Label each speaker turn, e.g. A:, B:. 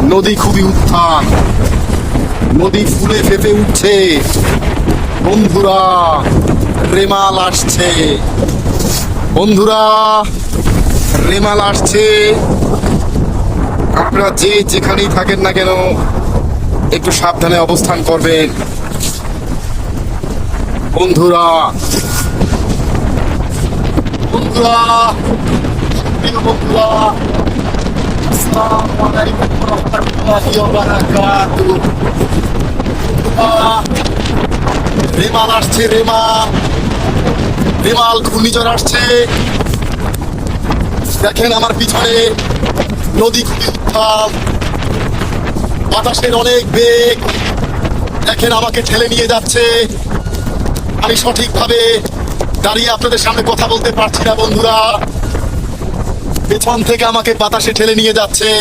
A: নদী খুবই উত্থান, নদী ফুলে ফেপে উঠছে। বন্ধুরা, রেমাল আসছে। বন্ধুরা, রেমাল আসছে। আপনারা যে যেখানেই থাকেন না কেন একটু সাবধানে অবস্থান করবেন। বন্ধুরা, বন্ধুরা, প্রিয় বন্ধুরা, আসসালামু আলাইকুম ওয়া রাহমাতুল্লাহি ওয়া বারাকাতুহু। রেমাল আসছে, রেমাল, রেমাল ঘূর্ণিঝড় আসছে। দেখেন আমার পিছনে নদী খুবই উত্তাল, বাতাসের অনেক বেগ। দেখেন আমাকে ঠেলে নিয়ে যাচ্ছে। আমি সঠিকভাবে দাঁড়িয়ে আপনাদের সামনে কথা বলতে পারছি না বন্ধুরা। পেছন থেকে আমাকে বাতাসে ঠেলে নিয়ে যাচ্ছে।